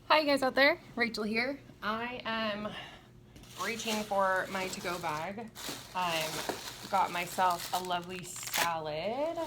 Hi, you guys out there. Rachel here. I am reaching for my to-go bag. I've got myself a lovely salad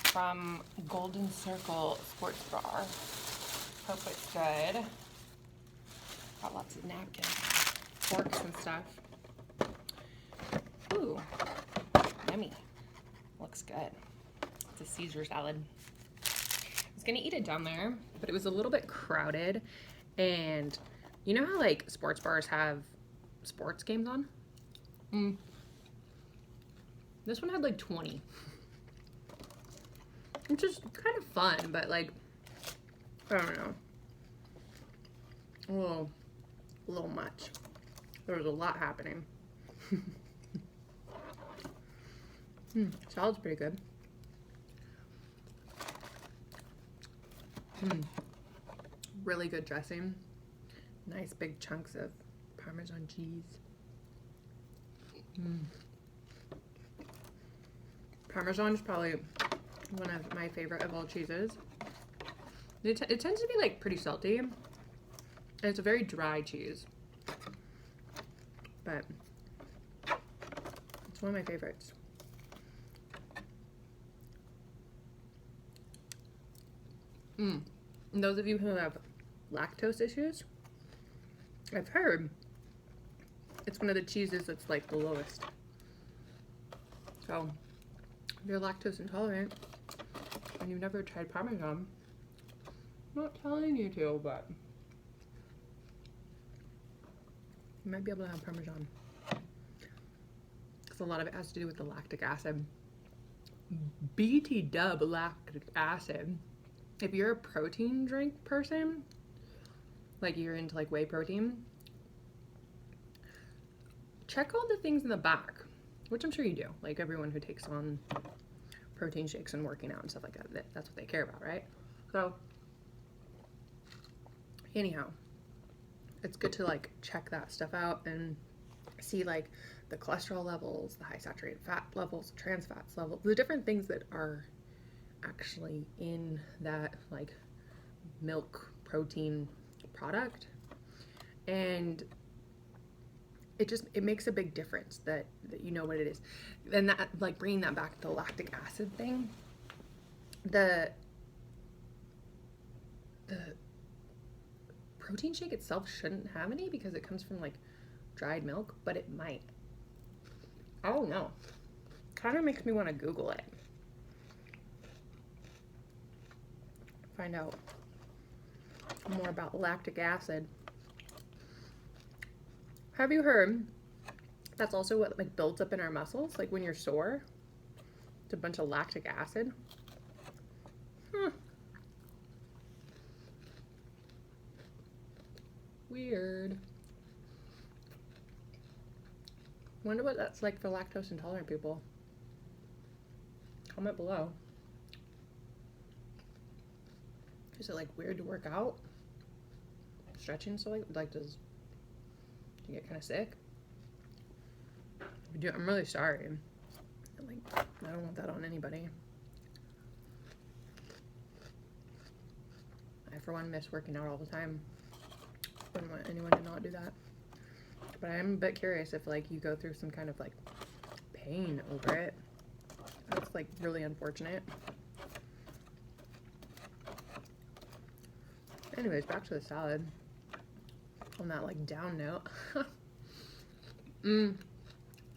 from Golden Circle Sports Bar. Hope it's good. Got lots of napkins, forks and stuff. Ooh, yummy. Looks good. It's a Caesar salad. I was gonna eat it down there, but it was a little bit crowded. And you know how like sports bars have sports games on? This one had like 20. Which is kind of fun, but like, I don't know. A little much. There was a lot happening. Salad's pretty good. Really good dressing. Nice big chunks of Parmesan cheese. Parmesan is probably one of my favorite of all cheeses. It tends to be like pretty salty. And it's a very dry cheese. But it's one of my favorites. And those of you who have lactose issues, I've heard it's one of the cheeses that's like the lowest. So if you're lactose intolerant and you've never tried Parmesan, I'm not telling you to, but you might be able to have Parmesan. Because a lot of it has to do with the lactic acid. BT dub lactic acid. If you're a protein drink person, like you're into like whey protein, check all the things in the back, which I'm sure you do. Like everyone who takes on protein shakes and working out and stuff like that, that's what they care about, right? So anyhow, it's good to like check that stuff out and see like the cholesterol levels, the high saturated fat levels, trans fats levels, the different things that are actually in that like milk protein product. And it makes a big difference that you know what it is. And that, like, bringing that back to the lactic acid thing, the protein shake itself shouldn't have any because it comes from like dried milk, but it might. I don't know. Kind of makes me want to Google it. Find out more about lactic acid. Have you heard that's also what like builds up in our muscles? Like when you're sore, it's a bunch of lactic acid. Weird. Wonder what that's like for lactose intolerant people. Comment below. Is it like weird to work out? Stretching so like does you get kind of sick? If you do, I'm really sorry. Like I don't want that on anybody. I for one miss working out all the time. Wouldn't want anyone to not do that. But I am a bit curious if like you go through some kind of like pain over it. That's like really unfortunate. Anyways, back to the salad. On that like down note.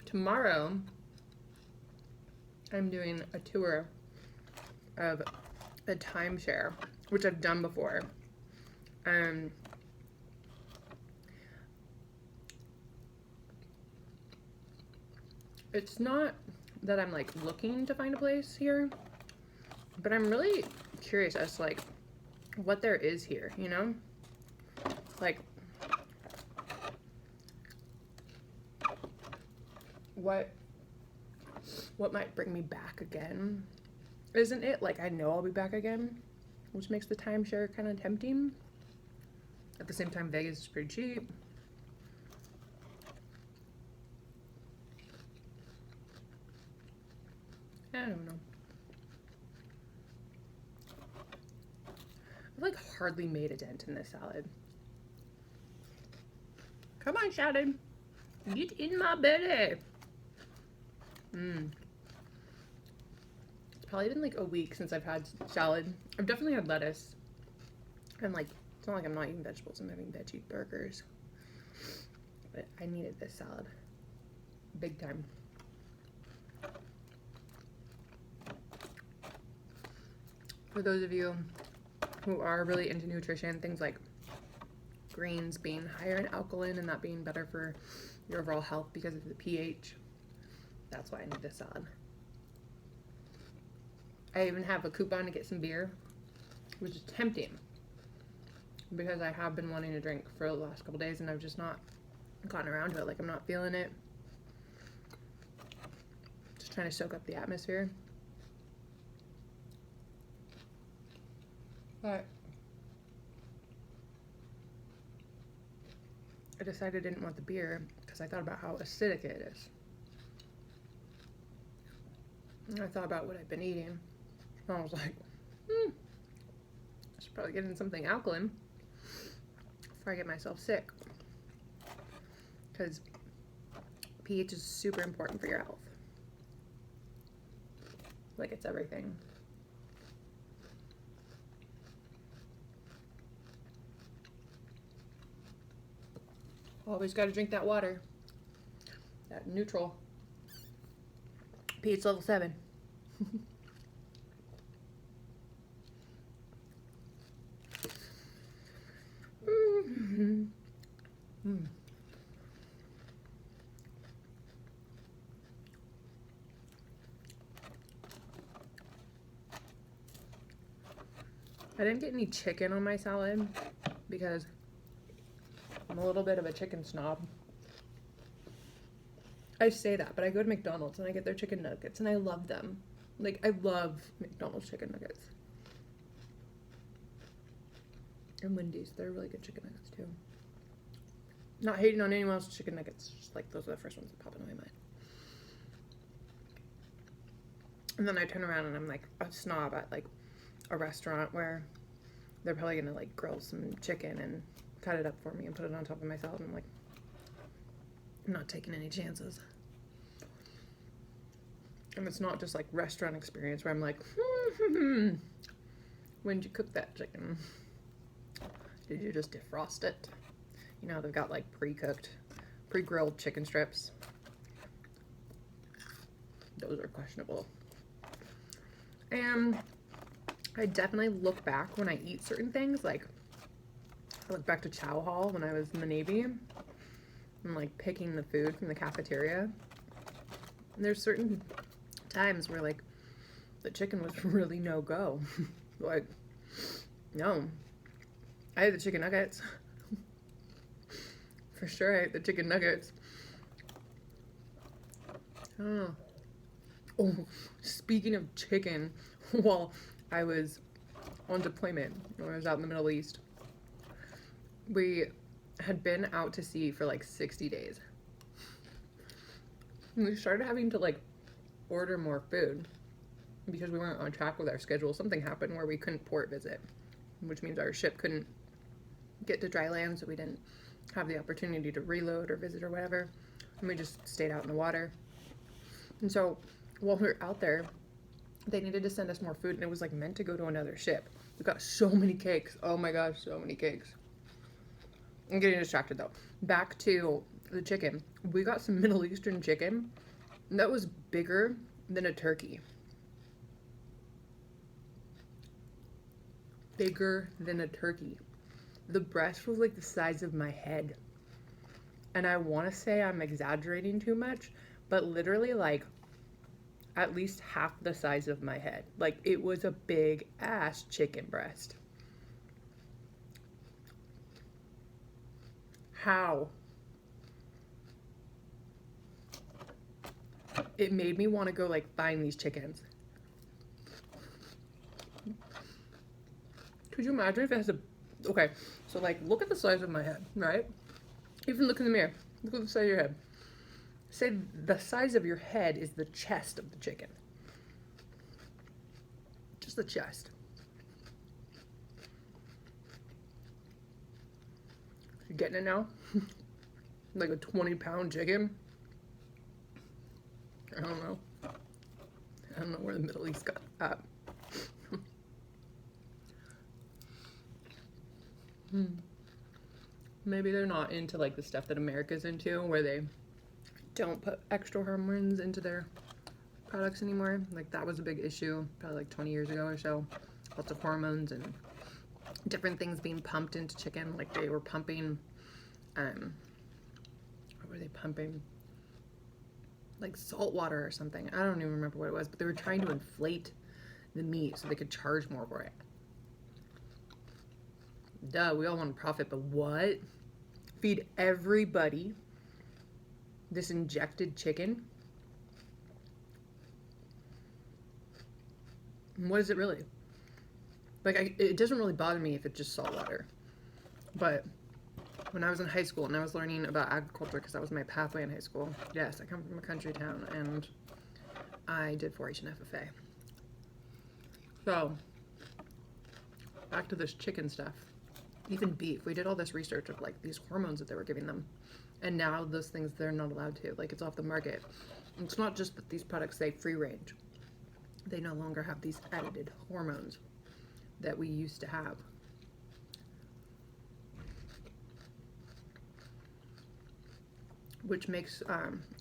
Tomorrow I'm doing a tour of a timeshare, which I've done before. It's not that I'm like looking to find a place here, but I'm really curious as to like what there is here, you know? Like what might bring me back again? Isn't it like I know I'll be back again, which makes the timeshare kind of tempting. At the same time, Vegas is pretty cheap. I don't know. I've like hardly made a dent in this salad. Come on, salad. Get in my belly. It's probably been like a week since I've had salad. I've definitely had lettuce. And like, it's not like I'm not eating vegetables. I'm having veggie burgers. But I needed this salad. Big time. For those of you who are really into nutrition, things like greens being higher in alkaline and that being better for your overall health because of the pH, that's why I need this salad. I even have a coupon to get some beer, which is tempting because I have been wanting to drink for the last couple days and I've just not gotten around to it. Like, I'm not feeling it. Just trying to soak up the atmosphere. But I decided I didn't want the beer because I thought about how acidic it is. And I thought about what I've been eating. And I was like, I should probably get in something alkaline before I get myself sick. Because pH is super important for your health. Like, it's everything. Always got to drink that water. That neutral. pH level 7. I didn't get any chicken on my salad because I'm a little bit of a chicken snob. I say that, but I go to McDonald's and I get their chicken nuggets and I love them. Like, I love McDonald's chicken nuggets. And Wendy's, they're really good chicken nuggets too. Not hating on anyone else's chicken nuggets, just like those are the first ones that pop into my mind. And then I turn around and I'm like a snob at like a restaurant where they're probably gonna like grill some chicken and cut it up for me and put it on top of my salad, and I'm like, I'm not taking any chances. And it's not just like restaurant experience where I'm like, when did you cook that chicken? Did you just defrost it? You know, they've got like pre-cooked, pre-grilled chicken strips. Those are questionable. And I definitely look back when I eat certain things. Like, I look back to chow hall when I was in the Navy and like picking the food from the cafeteria. And there's certain times where like the chicken was really no go. Like, no. I had the chicken nuggets. For sure I ate the chicken nuggets. Oh, speaking of chicken, while I was on deployment, when I was out in the Middle East, we had been out to sea for like 60 days. And we started having to like order more food because we weren't on track with our schedule. Something happened where we couldn't port visit, which means our ship couldn't get to dry land, so we didn't have the opportunity to reload or visit or whatever. And we just stayed out in the water. And so while we were out there, they needed to send us more food, and it was like meant to go to another ship. We got so many cakes. Oh my gosh, so many cakes. I'm getting distracted though. Back to the chicken. We got some Middle Eastern chicken that was bigger than a turkey. Bigger than a turkey. The breast was like the size of my head. And I want to say I'm exaggerating too much, but literally like at least half the size of my head. Like, it was a big ass chicken breast. How? It made me want to go like find these chickens. Could you imagine if it has a... Okay, so like look at the size of my head, right? Even look in the mirror. Look at the size of your head. Say the size of your head is the chest of the chicken. Just the chest. You getting it now? Like a 20-pound chicken? I don't know. I don't know where the Middle East got at. Maybe they're not into like the stuff that America's into, where they don't put extra hormones into their products anymore. Like that was a big issue probably like 20 years ago or so. Lots of hormones and different things being pumped into chicken. Like they were pumping, what were they pumping? Like salt water or something. I don't even remember what it was, but they were trying to inflate the meat so they could charge more for it. Duh, we all want to profit, but what? Feed everybody this injected chicken? And what is it really? Like, it doesn't really bother me if it's just salt water. But when I was in high school and I was learning about agriculture, because that was my pathway in high school. Yes, I come from a country town, and I did 4-H and FFA. So, back to this chicken stuff. Even beef, we did all this research of like these hormones that they were giving them, and now those things they're not allowed to, like it's off the market. And it's not just that these products say free range, they no longer have these edited hormones that we used to have. Which makes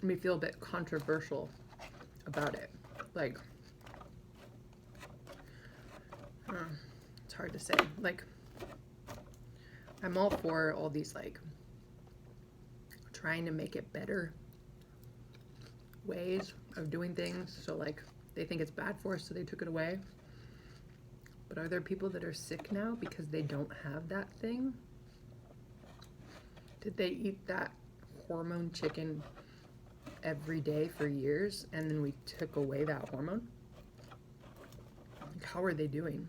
me feel a bit controversial about it. Like, it's hard to say. Like, I'm all for all these, like, trying to make it better ways of doing things. So, like, they think it's bad for us, so they took it away. But are there people that are sick now because they don't have that thing? Did they eat that hormone chicken every day for years, and then we took away that hormone? Like, how are they doing?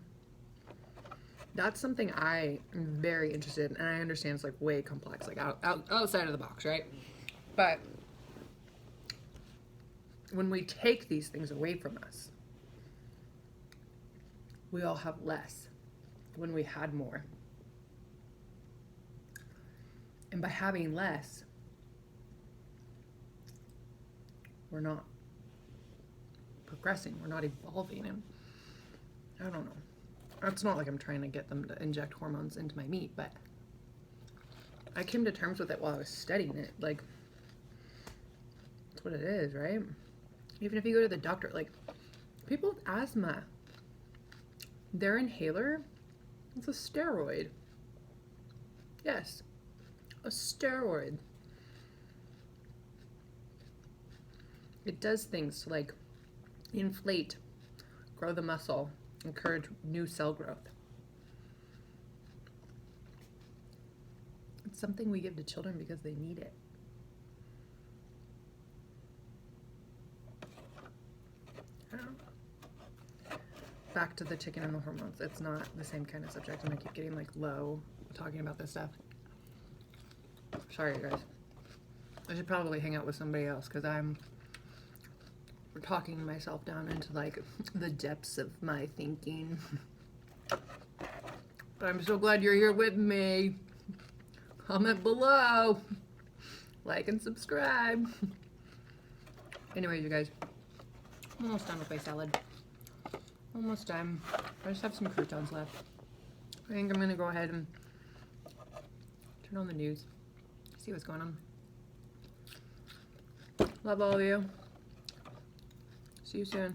That's something I am very interested in, and I understand it's like way complex, like outside of the box, right? But when we take these things away from us, we all have less when we had more. And by having less, we're not progressing, we're not evolving, and I don't know. It's not like I'm trying to get them to inject hormones into my meat, but I came to terms with it while I was studying it. Like, that's what it is, right? Even if you go to the doctor, like, people with asthma, their inhaler, it's a steroid. Yes, a steroid. It does things to, like, inflate, grow the muscle, encourage new cell growth. It's something we give to children because they need it. I don't know. Back to the chicken and the hormones. It's not the same kind of subject, and I keep getting like low talking about this stuff. Sorry, guys. I should probably hang out with somebody else because I'm talking myself down into like the depths of my thinking. But I'm so glad you're here with me. Comment below, like and subscribe. Anyways, you guys, I'm almost done with my salad. Almost done. I just have some croutons left. I think I'm gonna go ahead and turn on the news, see what's going on. Love all of you. See you soon.